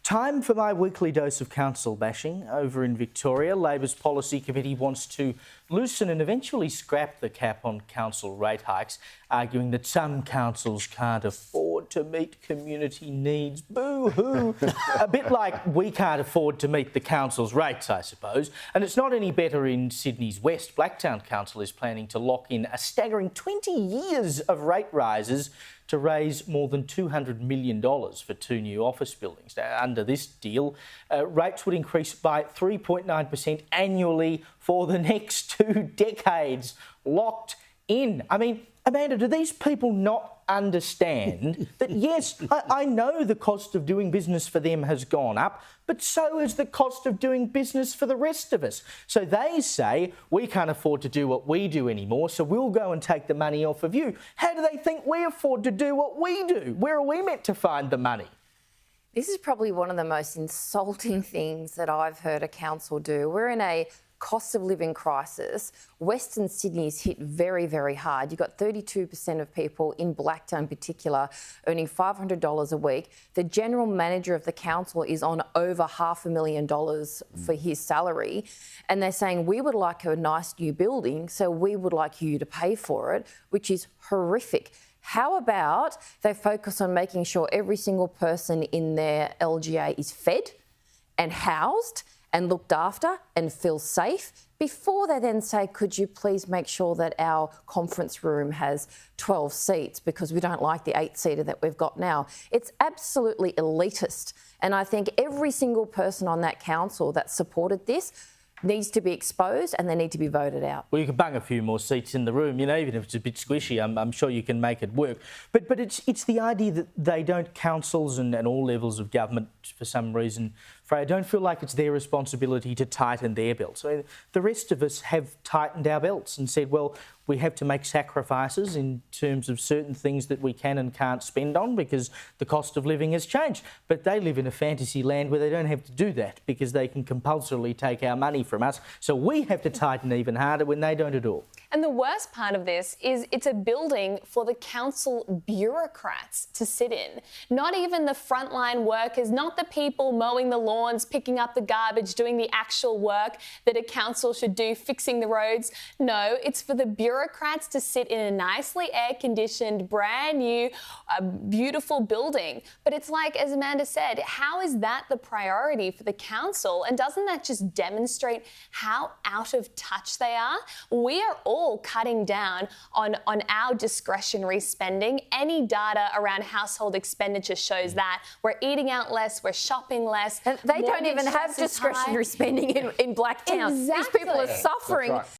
Time for my weekly dose of council bashing. Over in Victoria, Labor's Policy Committee wants to loosen and eventually scrap the cap on council rate hikes, arguing that some councils can't afford to meet community needs. Boo-hoo! A bit like we can't afford to meet the council's rates, I suppose. And it's not any better in Sydney's West. Blacktown Council is planning to lock in a staggering 20 years of rate rises to raise more than $200 million for 2 new office buildings. Now, under this deal, rates would increase by 3.9% annually for the next 2 decades. Locked in. I mean, Amanda, do these people not understand that, yes, I know the cost of doing business for them has gone up, but so has the cost of doing business for the rest of us. So they say, we can't afford to do what we do anymore, so we'll go and take the money off of you. How do they think we afford to do what we do? Where are we meant to find the money? This is probably one of the most insulting things that I've heard a council do. We're in a cost of living crisis. Western Sydney's hit very, very hard. You've got 32% of people in Blacktown in particular earning $500 a week. The general manager of the council is on over $500,000 for his salary. And they're saying, we would like a nice new building, so we would like you to pay for it, which is horrific. How about they focus on making sure every single person in their LGA is fed and housed and looked after and feel safe before they then say, could you please make sure that our conference room has 12 seats because we don't like the 8-seater that we've got now. It's absolutely elitist. And I think every single person on that council that supported this needs to be exposed and they need to be voted out. Well, you can bung a few more seats in the room, you know, even if it's a bit squishy, I'm sure you can make it work. But it's the idea that they don't, councils and all levels of government, for some reason, Freya, don't feel like it's their responsibility to tighten their belts. I mean, the rest of us have tightened our belts and said, well, we have to make sacrifices in terms of certain things that we can and can't spend on because the cost of living has changed. But they live in a fantasy land where they don't have to do that because they can compulsorily take our money from us. So we have to tighten even harder when they don't at all. And the worst part of this is it's a building for the council bureaucrats to sit in. Not even the frontline workers, not the people mowing the lawns, picking up the garbage, doing the actual work that a council should do, fixing the roads. No, it's for the bureaucrats to sit in a nicely air-conditioned, brand new, beautiful building. But it's like, as Amanda said, how is that the priority for the council? And doesn't that just demonstrate how out of touch they are? We are all cutting down on our discretionary spending. Any data around household expenditure shows that. We're eating out less, we're shopping less. And they don't even have discretionary spending in Blacktown. Exactly. These people are suffering.